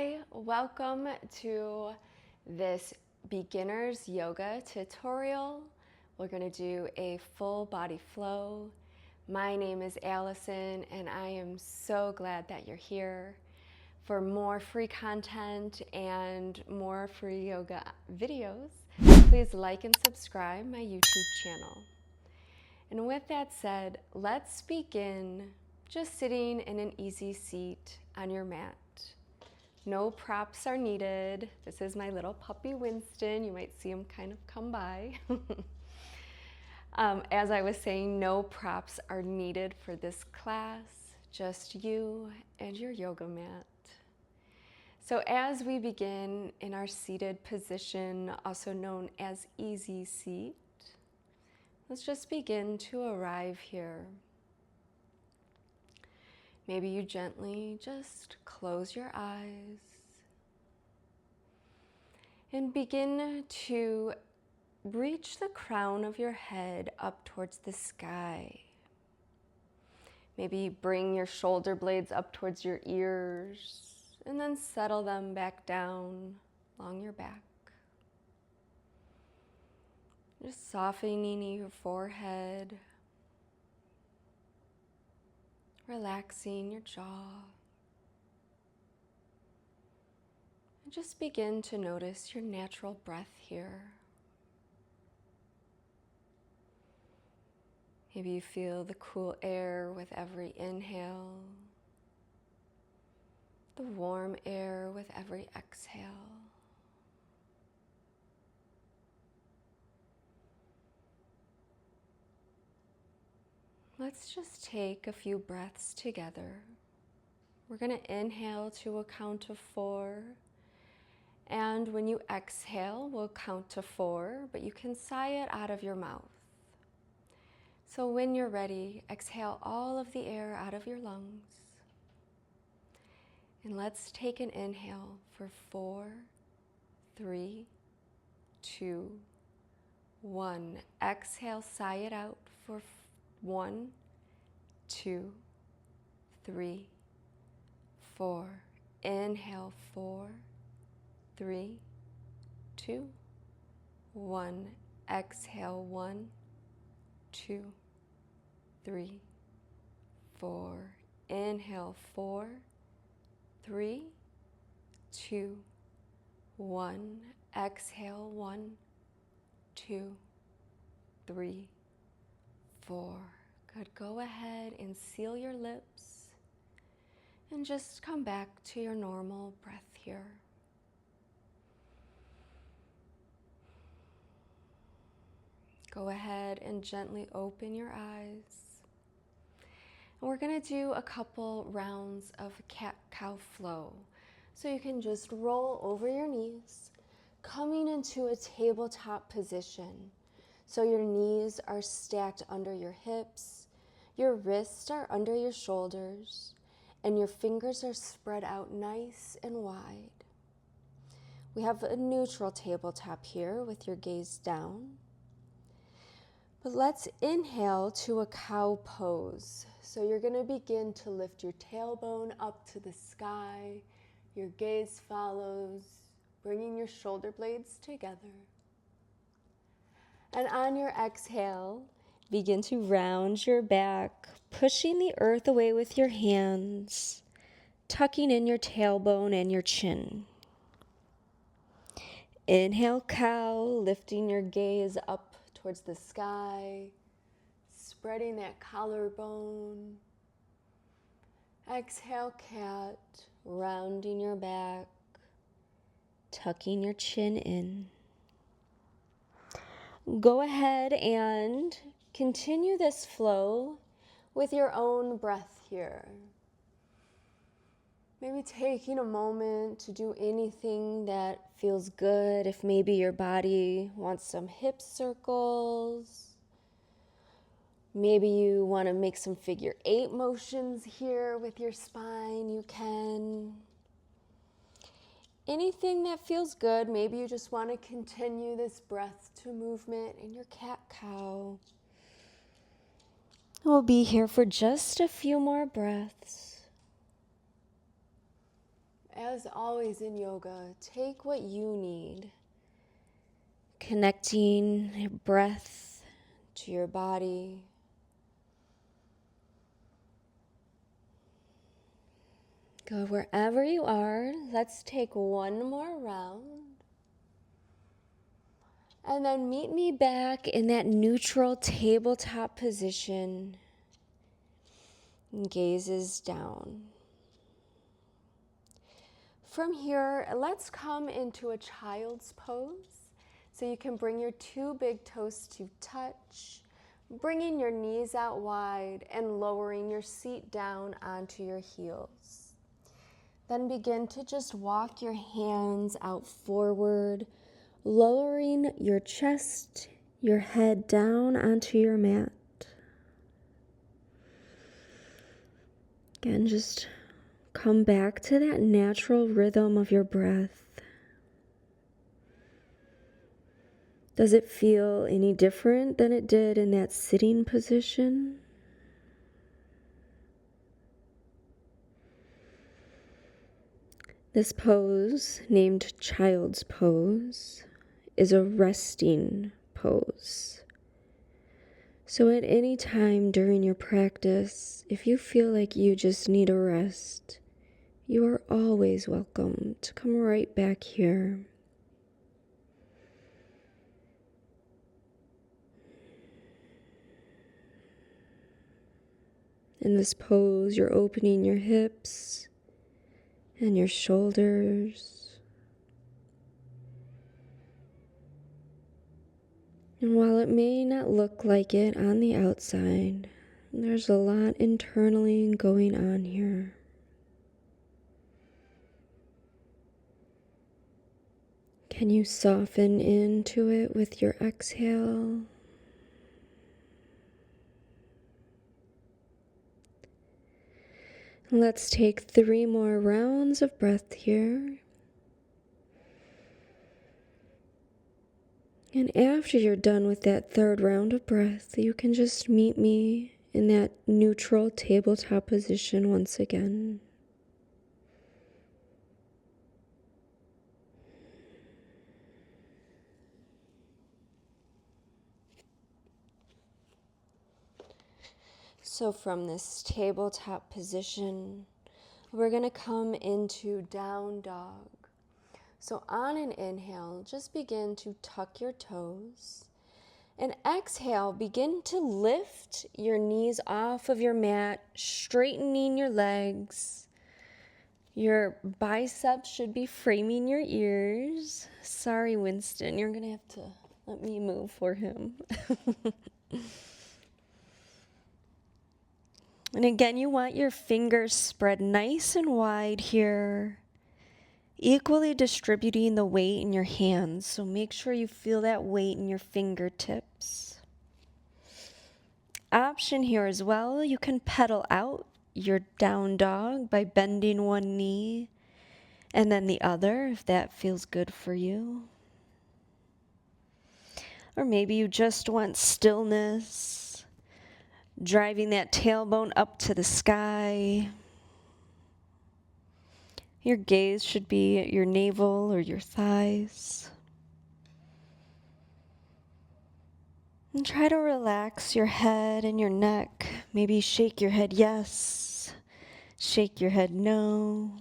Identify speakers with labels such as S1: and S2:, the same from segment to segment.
S1: Hi, welcome to this beginner's yoga tutorial. We're going to do a full body flow. My name is Allison and I am so glad that you're here. For more free content and more free yoga videos, please like and subscribe my YouTube channel. And with that said, let's begin just sitting in an easy seat on your mat. No props are needed. This is my little puppy Winston. You might see him kind of come by. As I was saying, no props are needed for this class, just you and your yoga mat. So as we begin in our seated position, also known as easy seat, let's just begin to arrive here. Maybe you gently just close your eyes and begin to reach the crown of your head up towards the sky. Maybe bring your shoulder blades up towards your ears and then settle them back down along your back. Just softening your forehead, relaxing your jaw. And just begin to notice your natural breath here. Maybe you feel the cool air with every inhale, the warm air with every exhale. Let's just take a few breaths together. We're going to inhale to a count of 4. And when you exhale, we'll count to 4, but you can sigh it out of your mouth. So when you're ready, exhale all of the air out of your lungs. And let's take an inhale for 4, 3, 2, 1. Exhale, sigh it out for 1, 2, 3, 4. Inhale, 4, 3, 2, 1. Exhale, 1, 2, 3, 4. Inhale, 4, 3, 2, 1. Exhale, 1, 2, 3, 4. Good. Go ahead and seal your lips and just come back to your normal breath here. Go ahead and gently open your eyes. And we're going to do a couple rounds of cat-cow flow. So you can just roll over your knees, coming into a tabletop position. So your knees are stacked under your hips, your wrists are under your shoulders, and your fingers are spread out nice and wide. We have a neutral tabletop here with your gaze down. But let's inhale to a cow pose. So you're going to begin to lift your tailbone up to the sky. Your gaze follows, bringing your shoulder blades together. And on your exhale, begin to round your back, pushing the earth away with your hands, tucking in your tailbone and your chin. Inhale, cow, lifting your gaze up towards the sky, spreading that collarbone. Exhale, cat, rounding your back, tucking your chin in. Go ahead and continue this flow with your own breath here. Maybe taking a moment to do anything that feels good. If maybe your body wants some hip circles, maybe you want to make some figure 8 motions here with your spine, you can. Anything that feels good. Maybe you just want to continue this breath to movement in your cat-cow. We'll be here for just a few more breaths. as always in yoga, take what you need. Connecting your breath to your body. Go wherever you are. Let's take one more round. And then meet me back in that neutral tabletop position. Gazes down. From here, let's come into a child's pose. So you can bring your two big toes to touch, bringing your knees out wide and lowering your seat down onto your heels. Then begin to just walk your hands out forward, lowering your chest, your head down onto your mat. Again, just come back to that natural rhythm of your breath. Does it feel any different than it did in that sitting position? This pose, named Child's Pose, is a resting pose. So at any time during your practice, if you feel like you just need a rest, you are always welcome to come right back here. In this pose, you're opening your hips and your shoulders. And while it may not look like it on the outside, there's a lot internally going on here. Can you soften into it with your exhale? Let's take 3 more rounds of breath here. And after you're done with that 3rd round of breath, you can just meet me in that neutral tabletop position once again. So from this tabletop position, we're going to come into down dog. So on an inhale, just begin to tuck your toes. And exhale, begin to lift your knees off of your mat, straightening your legs. Your biceps should be framing your ears. Sorry, Winston, you're going to have to let me move for him. And again, you want your fingers spread nice and wide here, equally distributing the weight in your hands. So make sure you feel that weight in your fingertips. Option here as well, you can pedal out your down dog by bending one knee and then the other if that feels good for you. Or maybe you just want stillness, driving that tailbone up to the sky. Your gaze should be at your navel or your thighs. And try to relax your head and your neck. Maybe shake your head yes, shake your head no.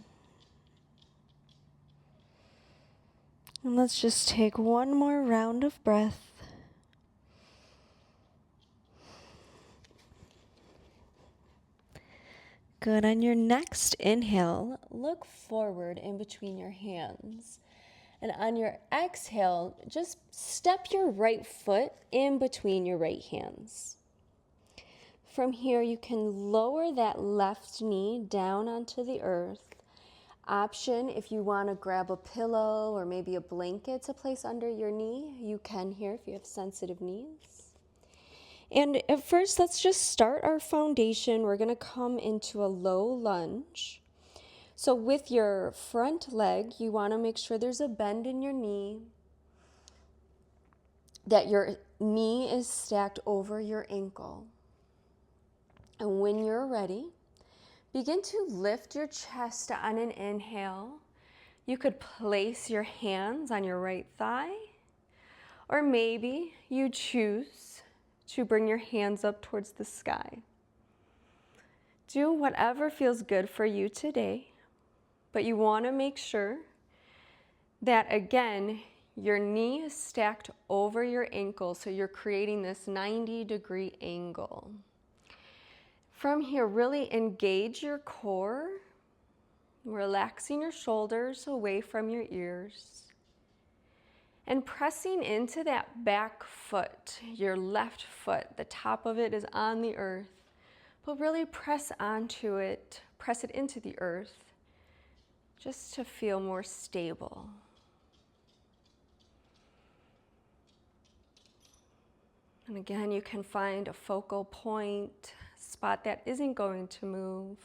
S1: And let's just take one more round of breath. Good. On your next inhale, look forward in between your hands. And on your exhale, just step your right foot in between your right hands. From here, you can lower that left knee down onto the earth. Option, if you want to grab a pillow or maybe a blanket to place under your knee, you can here if you have sensitive knees. And at first, let's just start our foundation. We're going to come into a low lunge. So with your front leg, you want to make sure there's a bend in your knee, that your knee is stacked over your ankle. And when you're ready, begin to lift your chest on an inhale You could place your hands on your right thigh, or maybe you choose to bring your hands up towards the sky. Do whatever feels good for you today, but you want to make sure that, again, your knee is stacked over your ankle, so you're creating this 90-degree angle. From here, really engage your core, relaxing your shoulders away from your ears, and pressing into that back foot, your left foot. The top of it is on the earth, but really press onto it, press it into the earth, just to feel more stable. And again, you can find a focal point, spot that isn't going to move.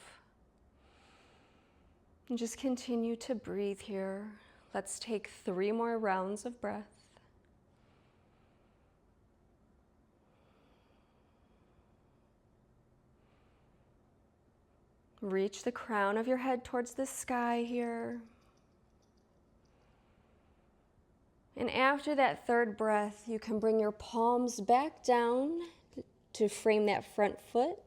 S1: And just continue to breathe here. Let's take 3 more rounds of breath. Reach the crown of your head towards the sky here. And after that third breath, you can bring your palms back down to frame that front foot.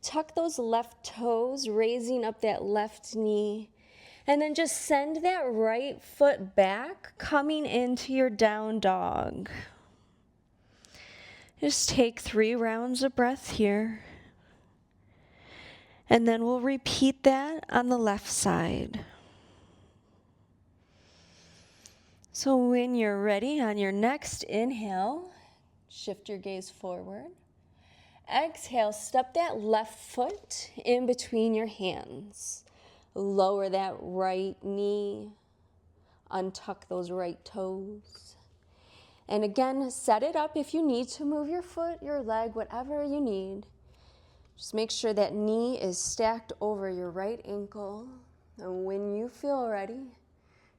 S1: Tuck those left toes, raising up that left knee. And then just send that right foot back, coming into your down dog. Just take 3 rounds of breath here. And then we'll repeat that on the left side. So when you're ready, on your next inhale, shift your gaze forward. Exhale, step that left foot in between your hands. Lower that right knee. Untuck those right toes. And again, set it up if you need to move your foot, your leg, whatever you need. Just make sure that knee is stacked over your right ankle. And when you feel ready,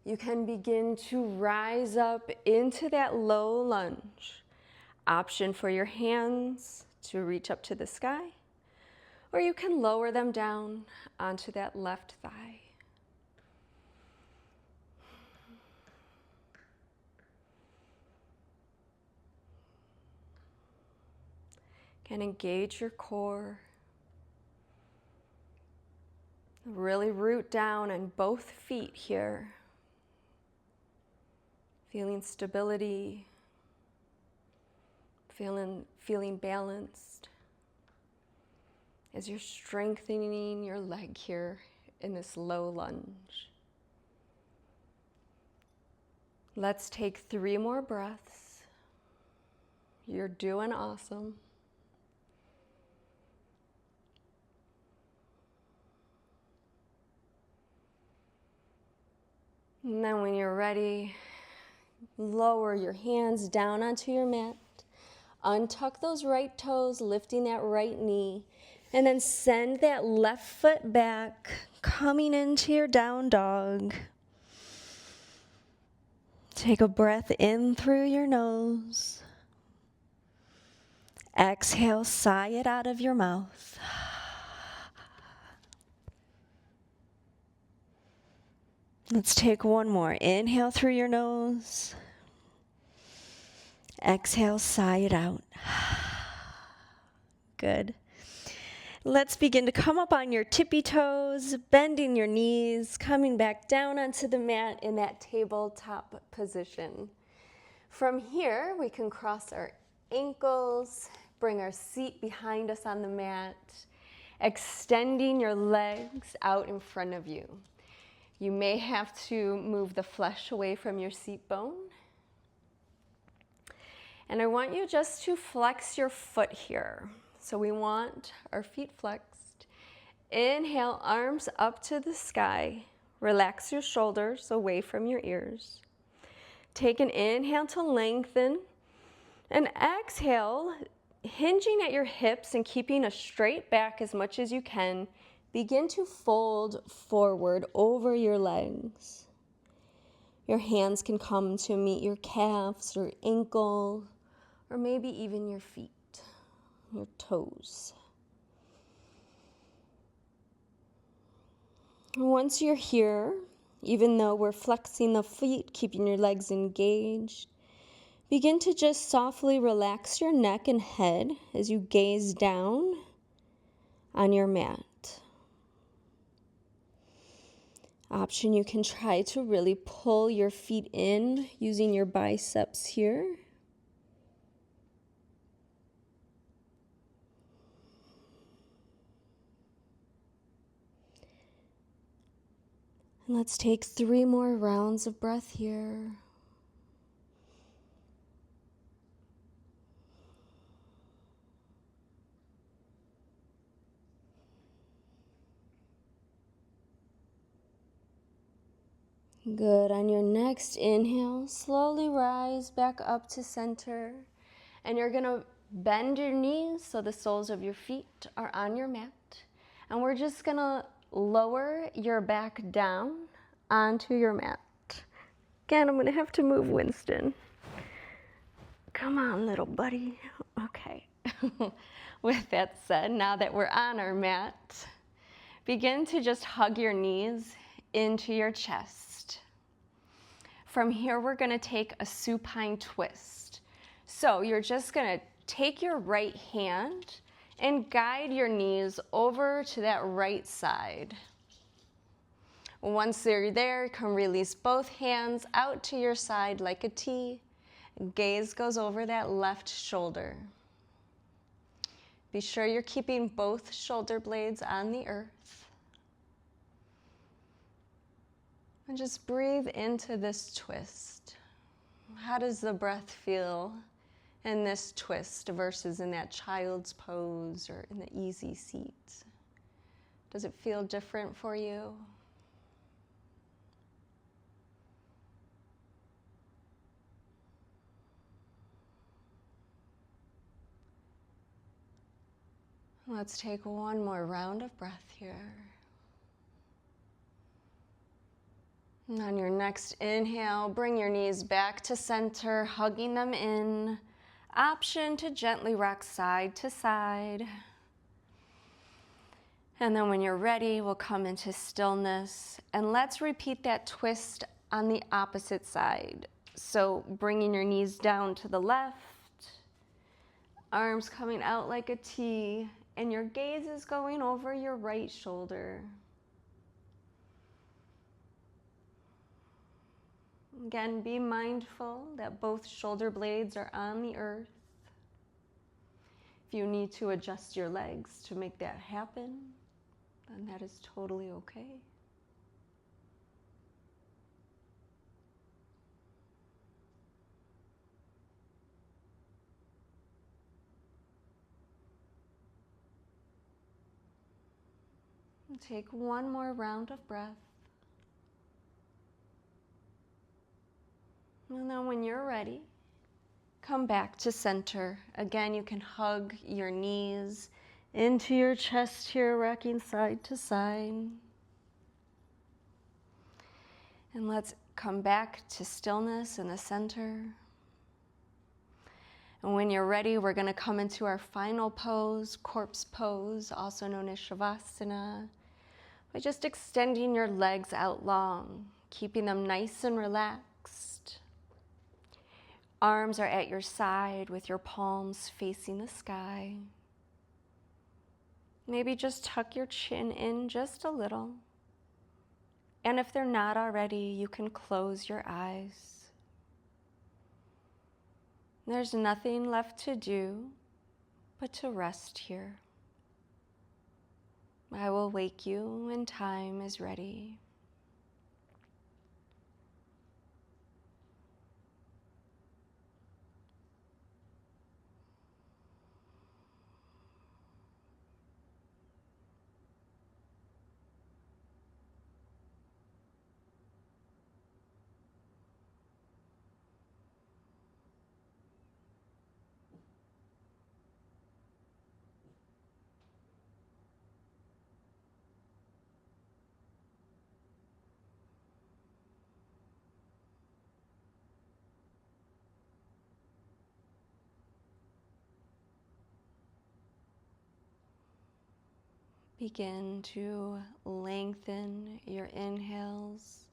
S1: you can begin to rise up into that low lunge. Option for your hands to reach up to the sky, or you can lower them down onto that left thigh. Can engage your core. Really root down on both feet here. Feeling stability, feeling balanced as you're strengthening your leg here in this low lunge. Let's take 3 more breaths. You're doing awesome. And then when you're ready, lower your hands down onto your mat. Untuck those right toes, lifting that right knee. And then send that left foot back, coming into your down dog. Take a breath in through your nose. Exhale, sigh it out of your mouth. Let's take one more. Inhale through your nose. Exhale, sigh it out. Good. Let's begin to come up on your tippy toes, bending your knees, coming back down onto the mat in that tabletop position. From here, we can cross our ankles, bring our seat behind us on the mat, extending your legs out in front of you. You may have to move the flesh away from your seat bone. And I want you just to flex your foot here. So we want our feet flexed. Inhale, arms up to the sky. Relax your shoulders away from your ears. Take an inhale to lengthen. And exhale, hinging at your hips and keeping a straight back as much as you can. Begin to fold forward over your legs. Your hands can come to meet your calves or ankle, or maybe even your feet, your toes. Once you're here, Even though we're flexing the feet, keeping your legs engaged, begin to just softly relax your neck and head as you gaze down on your mat. Option, you can try to really pull your feet in using your biceps here. And let's take 3 more rounds of breath here. Good. On your next inhale, slowly rise back up to center. And you're going to bend your knees so the soles of your feet are on your mat. And we're just going to lower your back down onto your mat. Again, I'm going to have to move Winston. Come on, little buddy. Okay. With that said, now that we're on our mat, begin to just hug your knees into your chest. From here, we're going to take a supine twist. So you're just going to take your right hand and guide your knees over to that right side. Once they're there, you can release both hands out to your side like a T. Gaze goes over that left shoulder. Be sure you're keeping both shoulder blades on the earth. And just breathe into this twist. How does the breath feel in this twist versus in that child's pose or in the easy seat? Does it feel different for you? Let's take one more round of breath here. And on your next inhale, bring your knees back to center, hugging them in. Option to gently rock side to side. And then when you're ready, we'll come into stillness. And let's repeat that twist on the opposite side. So bringing your knees down to the left, arms coming out like a T, and your gaze is going over your right shoulder. Again, be mindful that both shoulder blades are on the earth. If you need to adjust your legs to make that happen, then that is totally okay. And take one more round of breath. And then when you're ready, come back to center. Again, you can hug your knees into your chest here, rocking side to side. And let's come back to stillness in the center. And when you're ready, we're going to come into our final pose, corpse pose, also known as Shavasana, by just extending your legs out long, keeping them nice and relaxed. Arms are at your side with your palms facing the sky. Maybe just tuck your chin in just a little. And if they're not already, you can close your eyes. There's nothing left to do but to rest here. I will wake you when time is ready. Begin to lengthen your inhales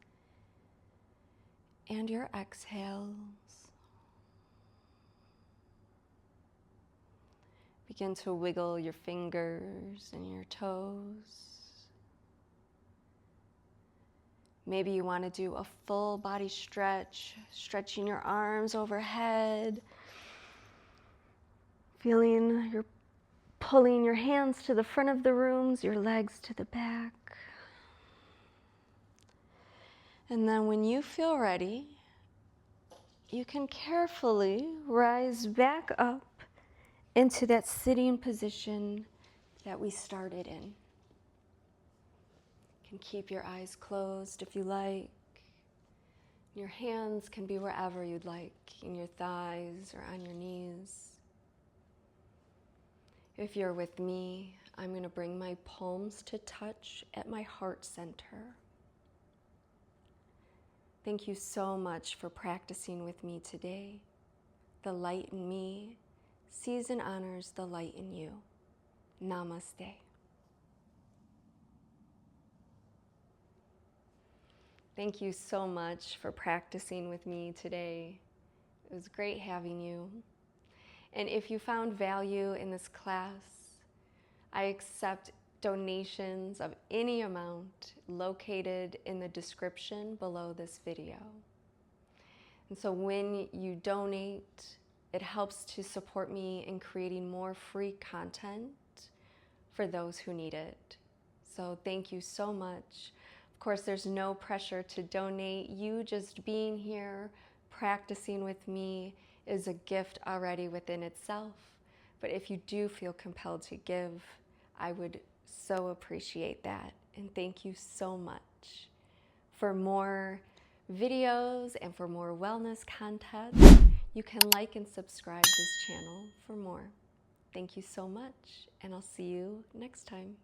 S1: and your exhales. Begin to wiggle your fingers and your toes. Maybe you want to do a full body stretch, stretching your arms overhead, feeling you're pulling your hands to the front of the rooms, your legs to the back. And then when you feel ready, you can carefully rise back up into that sitting position that we started in. You can keep your eyes closed if you like. Your hands can be wherever you'd like, in your thighs or on your knees. If you're with me, I'm going to bring my palms to touch at my heart center. Thank you so much for practicing with me today. The light in me sees and honors the light in you. Namaste. Thank you so much for practicing with me today. It was great having you. And if you found value in this class, I accept donations of any amount located in the description below this video. And so when you donate, it helps to support me in creating more free content for those who need it. So thank you so much. Of course, there's no pressure to donate. You just being here, practicing with me is a gift already within itself. But if you do feel compelled to give, I would so appreciate that. And thank you so much. For more videos and for more wellness content, you can like and subscribe this channel for more. Thank you so much, and I'll see you next time.